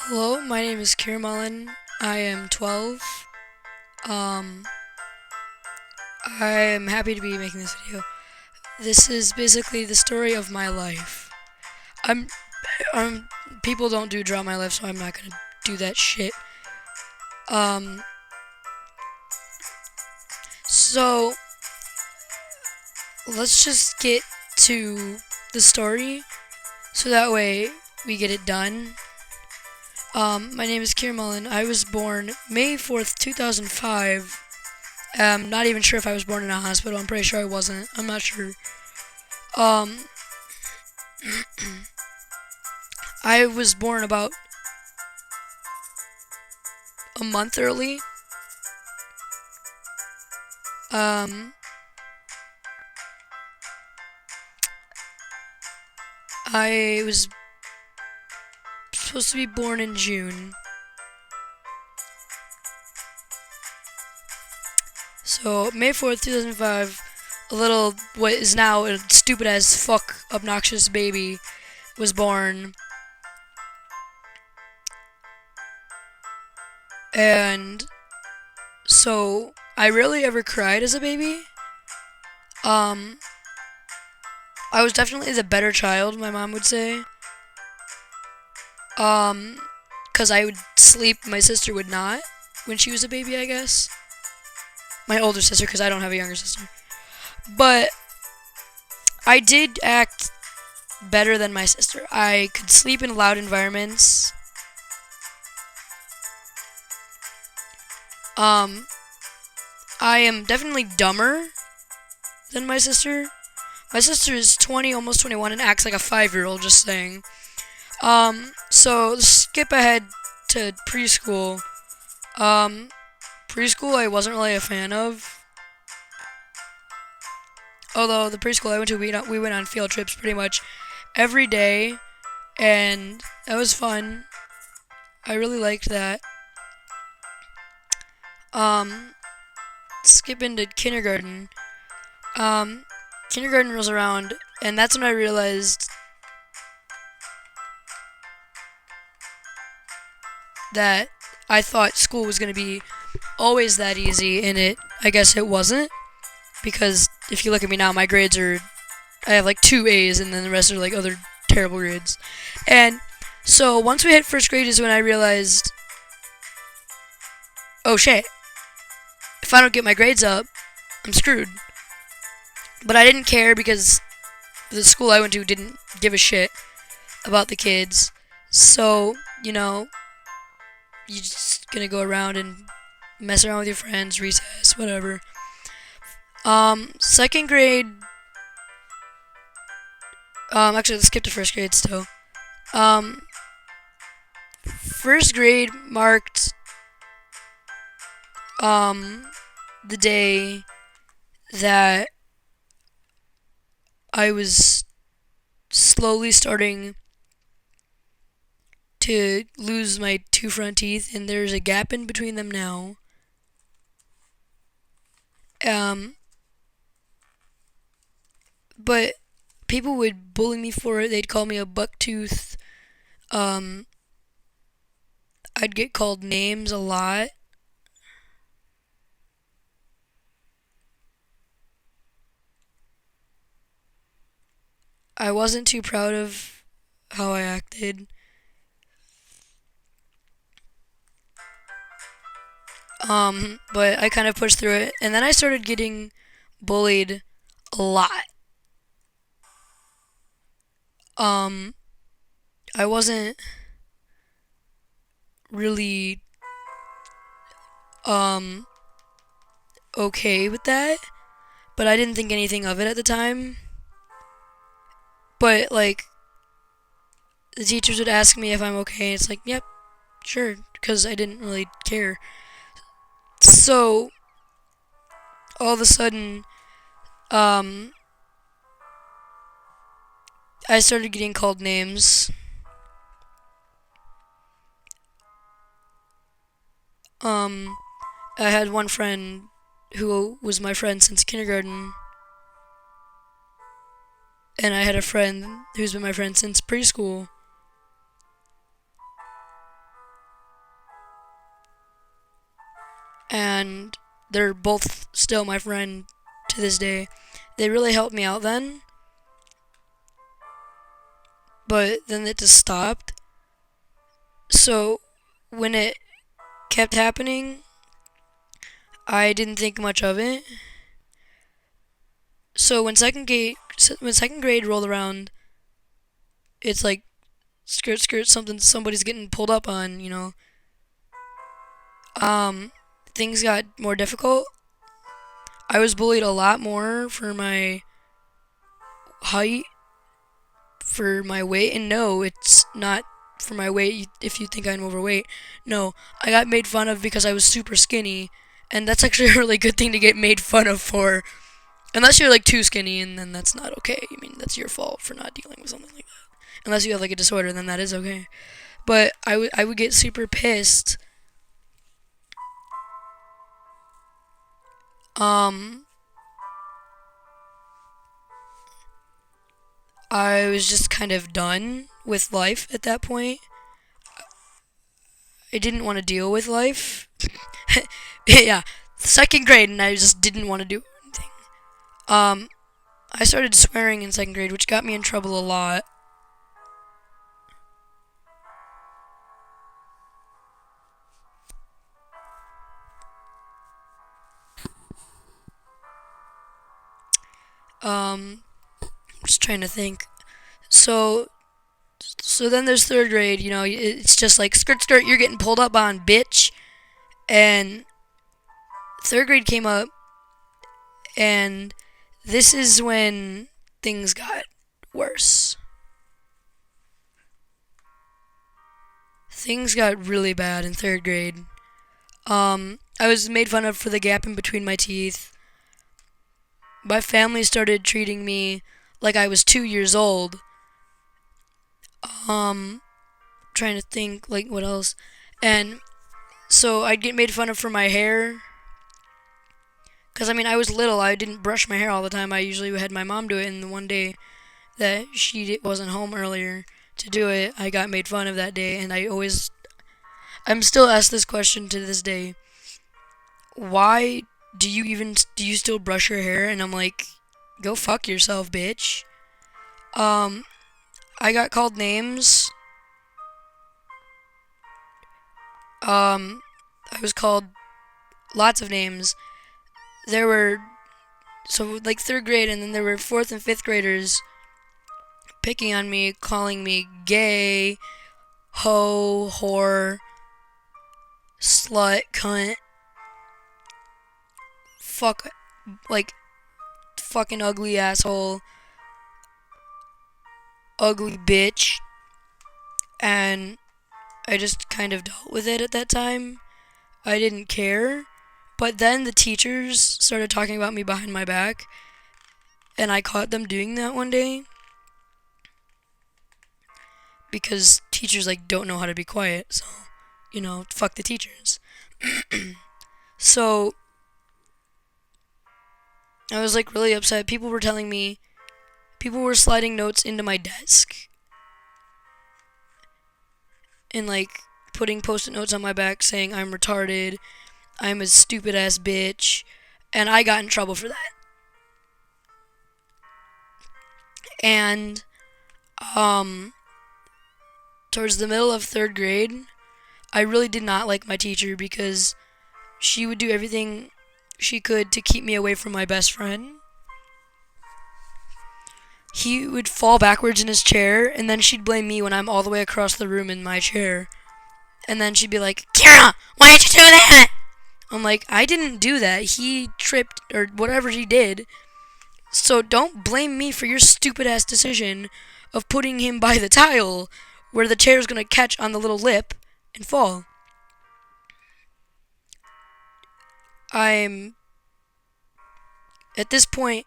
Hello, my name is Kieran Mullen. I am 12. Um, I am happy to be making this video. This is basically the story of my life. I'm, um, People don't do draw my life, so I'm not gonna do that shit. Um, so let's just get to the story, so that way we get it done. My name is Kieran Mullen. I was born May 4th, 2005. Not even sure if I was born in a hospital. I'm pretty sure I wasn't. I'm not sure. Um, I was born about a month early. Um, I was supposed to be born in June. So, May 4th, 2005, a little, what is now a stupid as fuck, obnoxious baby was born. And so, I rarely ever cried as a baby. Um, I was definitely the better child, my mom would say. Um, because I would sleep, my sister would not when she was a baby, I guess. My older sister, because I don't have a younger sister. But I did act better than my sister. I could sleep in loud environments. Um, I am definitely dumber than my sister. My sister is 20, almost 21, and acts like a 5-year-old, just saying. So skip ahead to preschool. Um, Preschool I wasn't really a fan of. Although the preschool I went to, we went on field trips pretty much every day, and that was fun. I really liked that. Um, Skip into kindergarten. Kindergarten rolls around, and that's when I realized that I thought school was gonna be always that easy, and I guess it wasn't. Because if you look at me now, my grades are, I have like 2 A's, and then the rest are like other terrible grades. And so once we hit first grade is when I realized, oh shit, if I don't get my grades up, I'm screwed. But I didn't care because the school I went to didn't give a shit about the kids. So, you're just gonna go around and mess around with your friends, recess, whatever. Second grade, actually, let's skip to first grade still. Um, First grade marked, the day that I was slowly starting to lose my two front teeth, and there's a gap in between them now. Um, but people would bully me for it. They'd call me a bucktooth. Um, I'd get called names a lot. I wasn't too proud of how I acted. But I kind of pushed through it, and then I started getting bullied a lot. Um, I wasn't really um okay with that, but I didn't think anything of it at the time. But like the teachers would ask me if I'm okay, and it's like, yep, sure, because I didn't really care. So all of a sudden, um, I started getting called names. Um, I had one friend who was my friend since kindergarten, and I had a friend who's been my friend since preschool. and they're both still my friend to this day. They really helped me out then, but then it just stopped. So when it kept happening, I didn't think much of it. So when second grade rolled around, it's like skirt skirt something somebody's getting pulled up on, you know. Um, Things got more difficult. I was bullied a lot more for my height, for my weight, and no, it's not for my weight if you think I'm overweight. No, I got made fun of because I was super skinny, and that's actually a really good thing to get made fun of for. Unless you're like too skinny, and then that's not okay. I mean, that's your fault for not dealing with something like that. Unless you have like a disorder, then that is okay. But I would get super pissed. Um, I was just kind of done with life at that point. I didn't want to deal with life. Yeah, second grade, and I just didn't want to do anything. Um, I started swearing in second grade, which got me in trouble a lot. I'm just trying to think. So, so then there's third grade. You know, it's just like skirt, skirt. You're getting pulled up on, bitch. And third grade came up, and this is when things got worse. Things got really bad in third grade. I was made fun of for the gap in between my teeth. My family started treating me like I was 2 years old. Um, Trying to think like what else. And so I'd get made fun of for my hair. Cause I mean I was little. I didn't brush my hair all the time. I usually had my mom do it. And the one day that she wasn't home earlier to do it, I got made fun of that day. And I'm still asked this question to this day. Why do you still brush your hair? And I'm like, go fuck yourself, bitch. Um, I got called names. I was called lots of names. There were so like third grade, and then there were fourth and fifth graders picking on me, calling me gay, hoe, whore, slut, cunt, fuck, like fucking ugly asshole, ugly bitch, and I just kind of dealt with it at that time. I didn't care. But then the teachers started talking about me behind my back, and I caught them doing that one day because teachers like don't know how to be quiet. So, you know, fuck the teachers. So, I was like really upset. People were sliding notes into my desk and like putting post-it notes on my back saying I'm retarded, I'm a stupid ass bitch, and I got in trouble for that. And um towards the middle of third grade, I really did not like my teacher because she would do everything she could to keep me away from my best friend. He would fall backwards in his chair, and then she'd blame me when I'm all the way across the room in my chair. And then she'd be like, Kira, why did you do that? I'm like, I didn't do that. He tripped, or whatever he did. So don't blame me for your stupid ass decision of putting him by the tile where the chair's gonna catch on the little lip and fall. I'm At this point,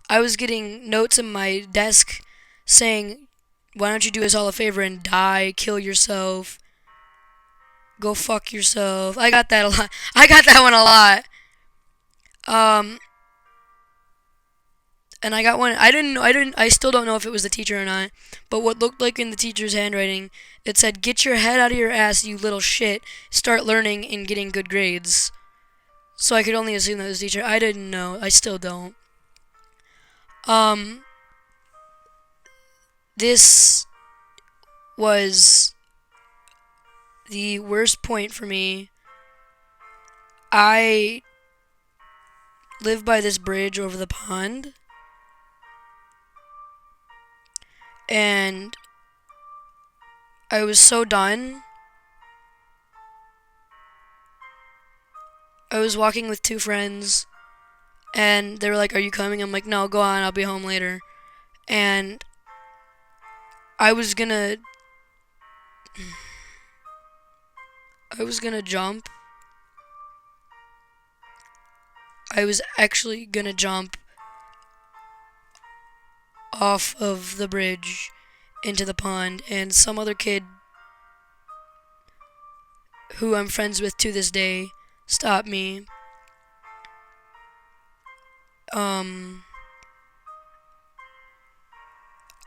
I was getting notes in my desk saying, why don't you do us all a favor and die, kill yourself, go fuck yourself. I got that a lot. I got that one a lot. Um, and I got one. I still don't know if it was the teacher or not. But what looked like in the teacher's handwriting, it said, "Get your head out of your ass, you little shit. Start learning and getting good grades." So I could only assume that it was the teacher. I didn't know. I still don't. Um, this was the worst point for me. I live by this bridge over the pond, and I was so done. I was walking with two friends, and they were like, "Are you coming?" I'm like, "No, go on. I'll be home later." And I was gonna, I was gonna jump. I was actually gonna jump off of the bridge into the pond, and some other kid who I'm friends with to this day stopped me. Um,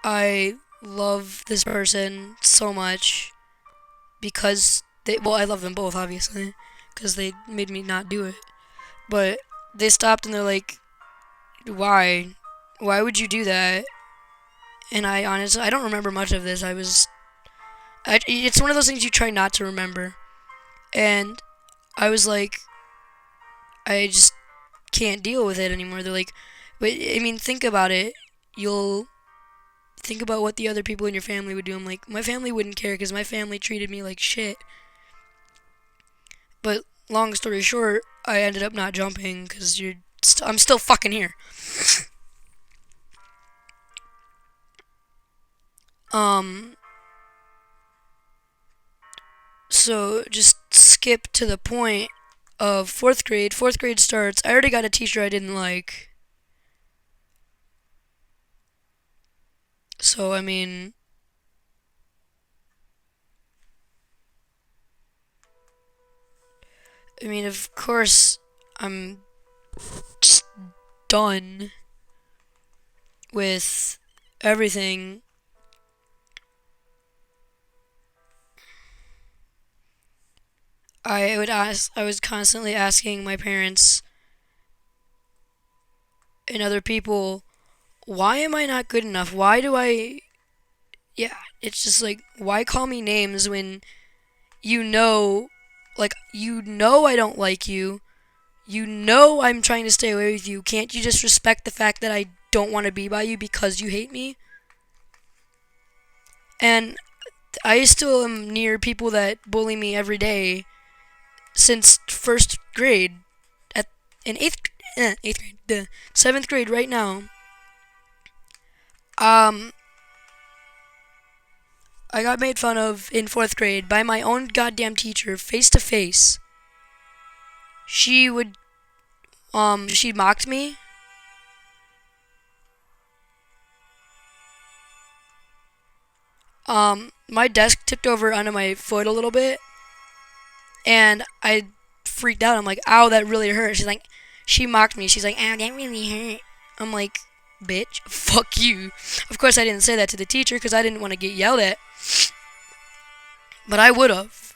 I love this person so much because well, I love them both, obviously, because they made me not do it. But they stopped and they're like, why? Why would you do that? And I honestly, I don't remember much of this. It's one of those things you try not to remember. And I was like, I just can't deal with it anymore. They're like, but I mean, think about it. You'll think about what the other people in your family would do. I'm like, my family wouldn't care because my family treated me like shit. But long story short, I ended up not jumping because I'm still fucking here. So just skip to the point of fourth grade. Fourth grade starts. I already got a teacher I didn't like. So, of course, I'm just done with everything. I was constantly asking my parents and other people, why am I not good enough? Yeah, it's just like, why call me names when you know, I don't like you. You know I'm trying to stay away with you. Can't you just respect the fact that I don't want to be by you because you hate me? And I still am near people that bully me every day since first grade. At in eighth grade, the seventh grade right now. Um, I got made fun of in fourth grade by my own goddamn teacher, face to face. She would, she mocked me. My desk tipped over onto my foot a little bit, and I freaked out. I'm like, ow, that really hurt. She mocked me. She's like, ow, that really hurt. I'm like, bitch, fuck you. Of course, I didn't say that to the teacher because I didn't want to get yelled at, but I would have.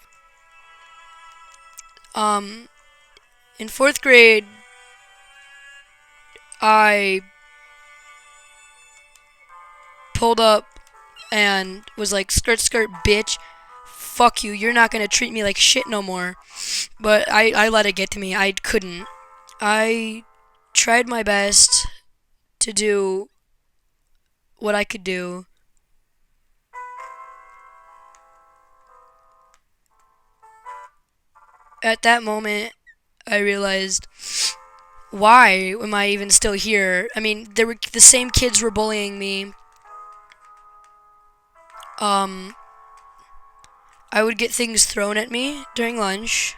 In fourth grade, I pulled up and was like, skirt, skirt, bitch. Fuck you. You're not gonna treat me like shit no more. But I let it get to me. I couldn't. I tried my best to do what I could do. At that moment, I realized, why am I even still here? The same kids were bullying me. I would get things thrown at me during lunch.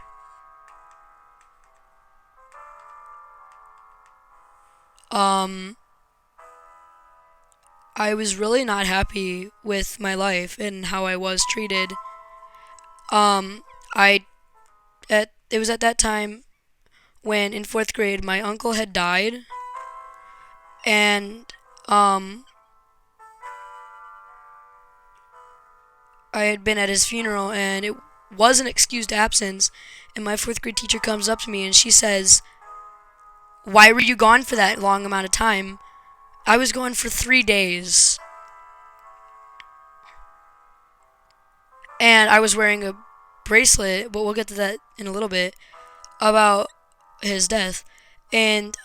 I was really not happy with my life and how I was treated. I it was at that time when in fourth grade my uncle had died, and I had been at his funeral, and was an excused absence, and my fourth grade teacher comes up to me and she says, "Why were you gone for that long amount of time?" I was gone for 3 days. And I was wearing a bracelet, but we'll get to that in a little bit, about his death. And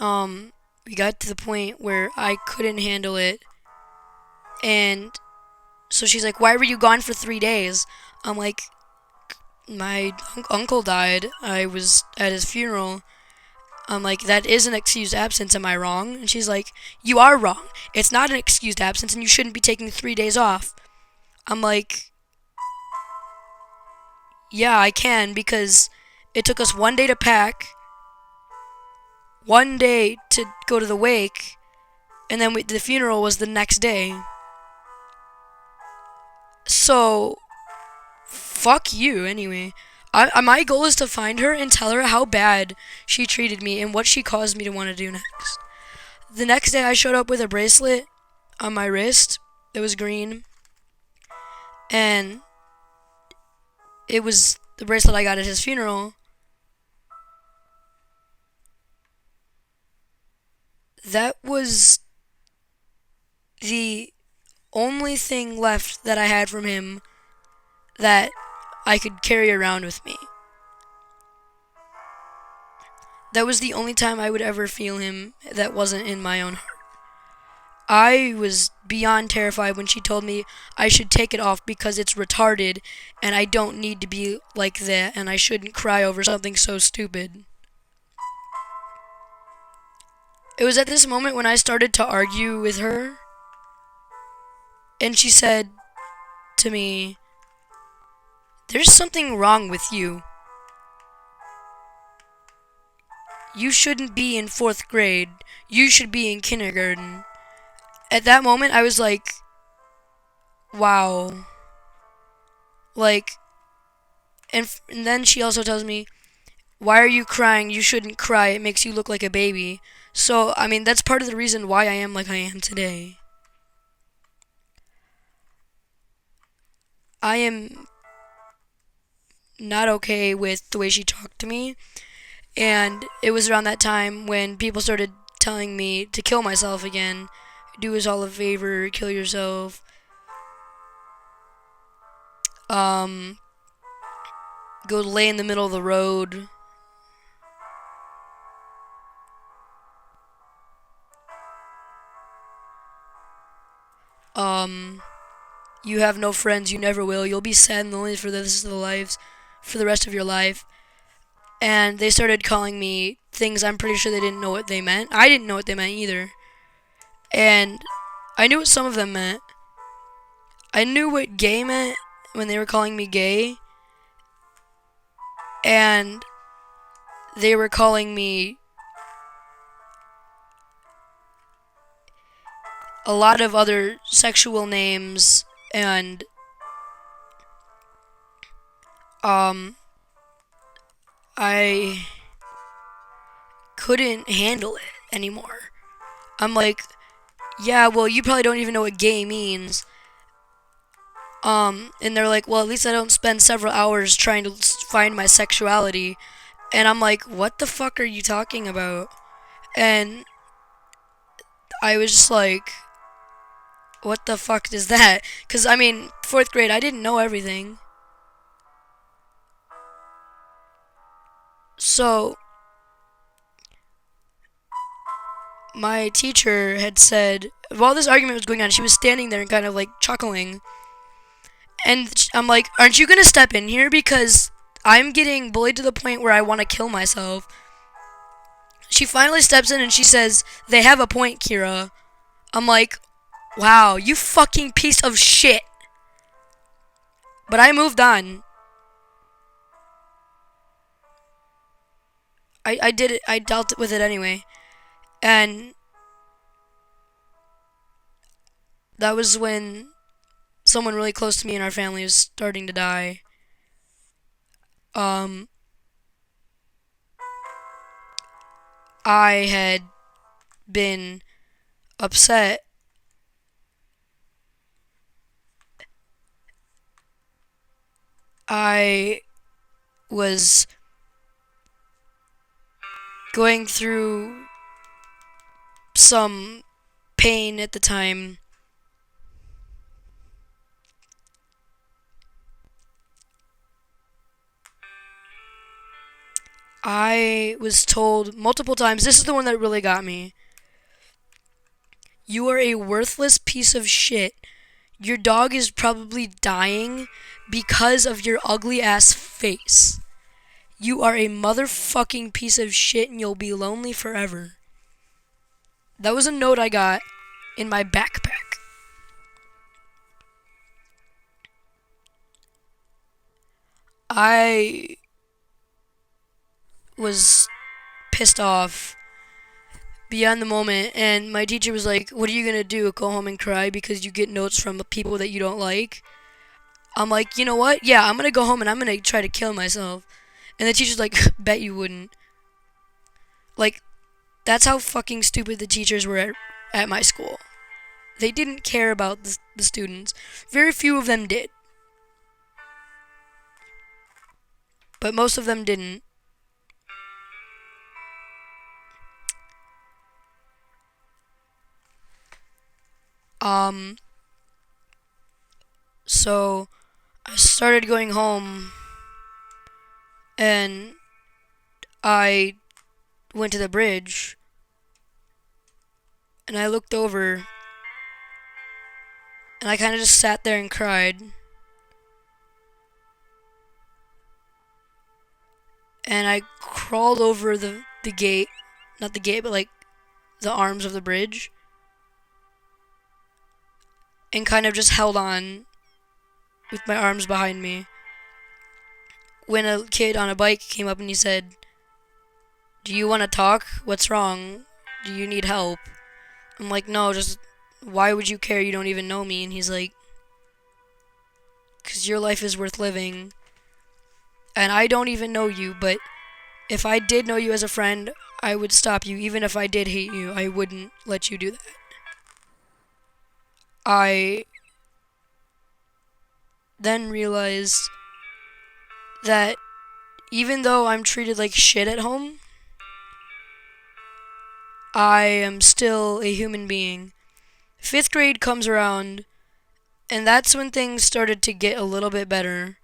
we got to the point where I couldn't handle it. And so she's like, "Why were you gone for 3 days?" I'm like, "My uncle died. I was at his funeral." I'm like, "That is an excused absence. Am I wrong?" And she's like, "You are wrong. It's not an excused absence, and you shouldn't be taking 3 days off." I'm like, "Yeah, I can, because it took us 1 day to pack, 1 day to go to the wake, and then the funeral was the next day. So, fuck you, anyway." My goal is to find her and tell her how bad she treated me and what she caused me to want to do next. The next day, I showed up with a bracelet on my wrist. It was green. And it was the bracelet I got at his funeral. That was the only thing left that I had from him that I could carry around with me. That was the only time I would ever feel him that wasn't in my own heart. I was beyond terrified when she told me I should take it off because it's retarded and I don't need to be like that and I shouldn't cry over something so stupid. It was at this moment when I started to argue with her, and she said to me, "There's something wrong with you. You shouldn't be in 4th grade. You should be in kindergarten." At that moment, I was like, wow. Like, and then she also tells me, "Why are you crying? You shouldn't cry. It makes you look like a baby." So, I mean, that's part of the reason why I am like I am today. I am not okay with the way she talked to me. And it was around that time when people started telling me to kill myself again. Do us all a favor, kill yourself. Go lay in the middle of the road. You have no friends, you never will. You'll be sad and lonely for the rest of your life. And they started calling me things I'm pretty sure they didn't know what they meant. I didn't know what they meant either. And I knew what some of them meant. I knew what gay meant when they were calling me gay. And they were calling me a lot of other sexual names, and I couldn't handle it anymore. I'm like, "Yeah, well, you probably don't even know what gay means." And they're like, "Well, at least I don't spend several hours trying to find my sexuality." And I'm like, "What the fuck are you talking about?" And I was just like, "What the fuck is that?" Because, I mean, 4th grade, I didn't know everything. So, my teacher had said, while this argument was going on, she was standing there and kind of like chuckling. And I'm like, "Aren't you going to step in here? Because I'm getting bullied to the point where I want to kill myself." She finally steps in and she says, "They have a point, Kira." I'm like, "Wow, you fucking piece of shit." But I moved on. I did it. I dealt with it anyway. And that was when someone really close to me in our family was starting to die. I had been upset I was going through some pain at the time. I was told multiple times, this is the one that really got me. You are a worthless piece of shit. Your dog is probably dying because of your ugly ass face. You are a motherfucking piece of shit and you'll be lonely forever. That was a note I got in my backpack. I was pissed off beyond the moment, and my teacher was like, what are you gonna do, go home and cry because you get notes from people that you don't like? I'm like, you know what, yeah, I'm gonna go home and I'm gonna try to kill myself. And the teacher's like, bet you wouldn't. Like, that's how fucking stupid the teachers were at my school. They didn't care about the students. Very few of them did, but most of them didn't. So I started going home and I went to the bridge and I looked over and I kind of just sat there and cried. And I crawled over the gate, not the gate, but like the arms of the bridge, and kind of just held on with my arms behind me. When a kid on a bike came up and he said, do you want to talk? What's wrong? Do you need help? I'm like, no, just, why would you care? You don't even know me. And he's like, because your life is worth living. And I don't even know you, but if I did know you as a friend, I would stop you. Even if I did hate you, I wouldn't let you do that. I then realized that even though I'm treated like shit at home, I am still a human being. 5th grade comes around, and that's when things started to get a little bit better.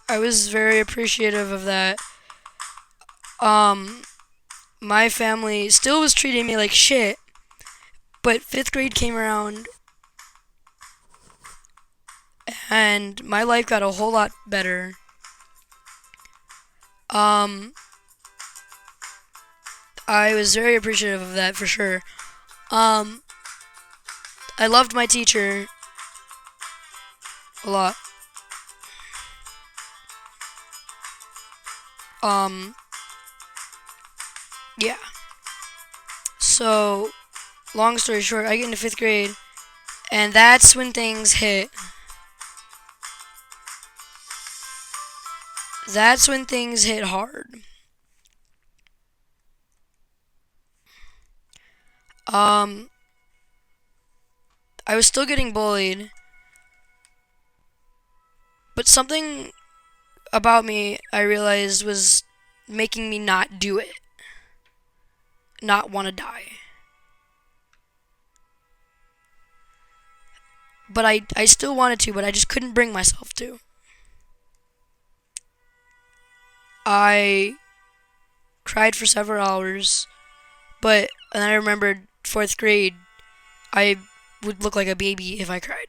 I was very appreciative of that. My family still was treating me like shit, but 5th grade came around, and my life got a whole lot better. I was very appreciative of that for sure. I loved my teacher a lot. Yeah. So, long story short, I get into 5th grade, and that's when things hit. That's when things hit hard. I was still getting bullied, but something about me I realized was making me not do it, not want to die. But I still wanted to, but I just couldn't bring myself to. I cried for several hours, but and I remembered 4th grade, I would look like a baby if I cried.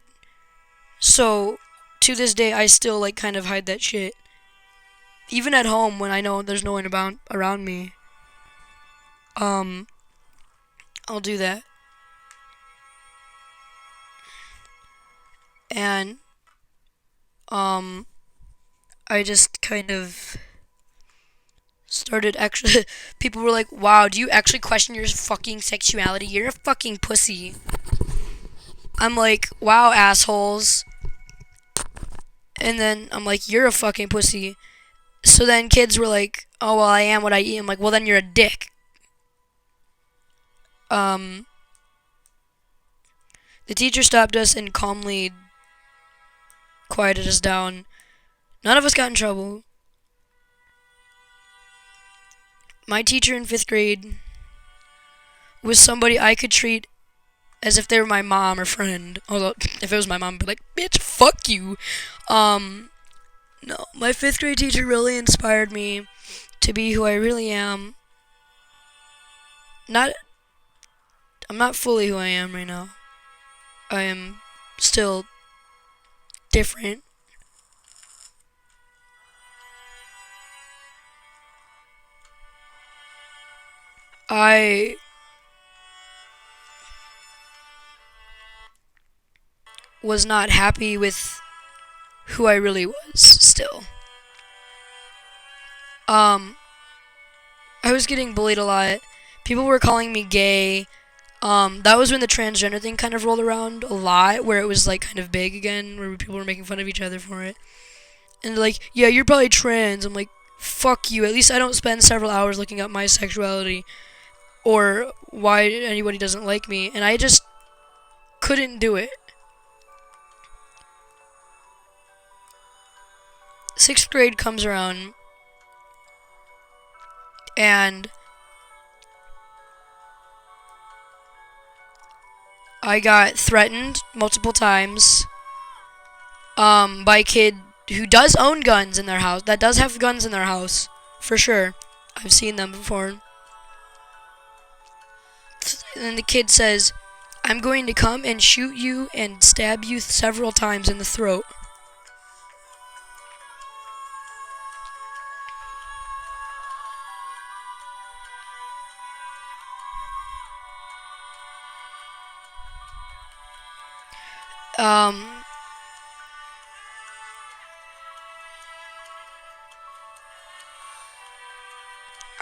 So, to this day, I still like kind of hide that shit. Even at home when I know there's no one around me, I'll do that. And I just kind of started actually people were like, "Wow, do you actually question your fucking sexuality? You're a fucking pussy." I'm like, "Wow, assholes." And then I'm like, "You're a fucking pussy." So then kids were like, "Oh, well, I am what I eat." I'm like, "Well, then you're a dick." The teacher stopped us and calmly quieted us down. None of us got in trouble. My teacher in 5th grade was somebody I could treat as if they were my mom or friend. Although, if it was my mom, I'd be like, bitch, fuck you. No, my 5th grade teacher really inspired me to be who I really am. I'm not fully who I am right now. I am still different. I was not happy with who I really was still. I was getting bullied a lot. People were calling me gay. That was when the transgender thing kind of rolled around a lot, where it was like kind of big again, where people were making fun of each other for it. And they're like, yeah, you're probably trans. I'm like, fuck you. At least I don't spend several hours looking up my sexuality or why anybody doesn't like me. And I just couldn't do it. 6th grade comes around, and I got threatened multiple times by a kid who does own guns in their house, that does have guns in their house, for sure. I've seen them before. And the kid says, I'm going to come and shoot you and stab you several times in the throat.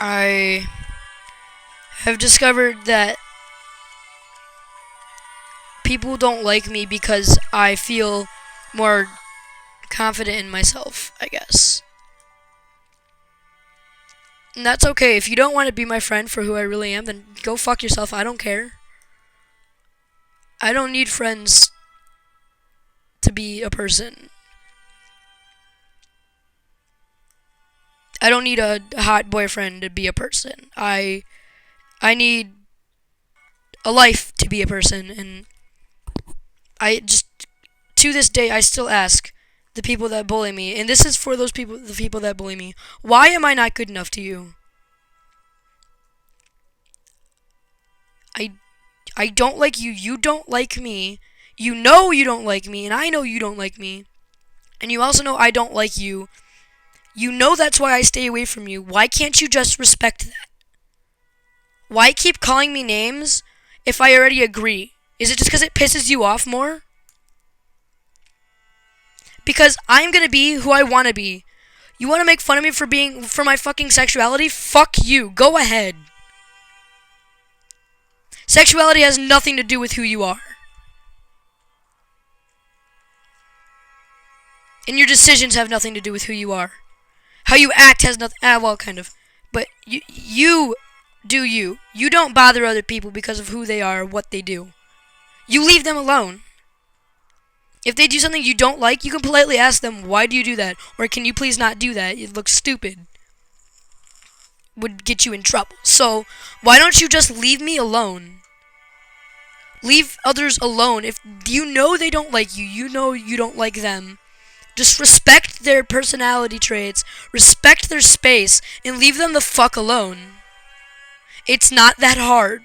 I have discovered that people don't like me because I feel more confident in myself, I guess. And that's okay. If you don't want to be my friend for who I really am, then go fuck yourself. I don't care. I don't need friends to be a person. I don't need a hot boyfriend to be a person. I need a life to be a person, and I just, to this day, I still ask the people that bully me, and this is for those people, the people that bully me, why am I not good enough to you? I don't like you, you don't like me, you know you don't like me, and I know you don't like me, and you also know I don't like you. You know that's why I stay away from you. Why can't you just respect that? Why keep calling me names if I already agree? Is it just because it pisses you off more? Because I'm gonna be who I wanna be. You wanna make fun of me for my fucking sexuality? Fuck you. Go ahead. Sexuality has nothing to do with who you are. And your decisions have nothing to do with who you are. How you act has nothing, well, kind of. But you do you. You don't bother other people because of who they are or what they do. You leave them alone. If they do something you don't like, you can politely ask them, why do you do that? Or can you please not do that? It looks stupid. Would get you in trouble. So, why don't you just leave me alone? Leave others alone. If you know they don't like you, you know you don't like them. Just respect their personality traits, respect their space, and leave them the fuck alone. It's not that hard.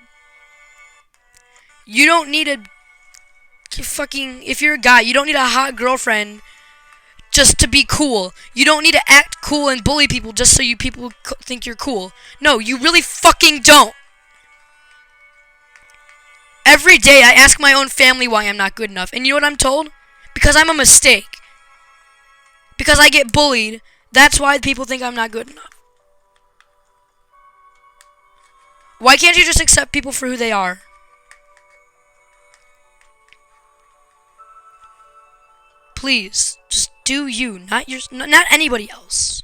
You don't need a fucking, if you're a guy, you don't need a hot girlfriend just to be cool. You don't need to act cool and bully people just so you people think you're cool. No, you really fucking don't. Every day I ask my own family why I'm not good enough. And you know what I'm told? Because I'm a mistake. Because I get bullied. That's why people think I'm not good enough. Why can't you just accept people for who they are? Please, just do you, not anybody else.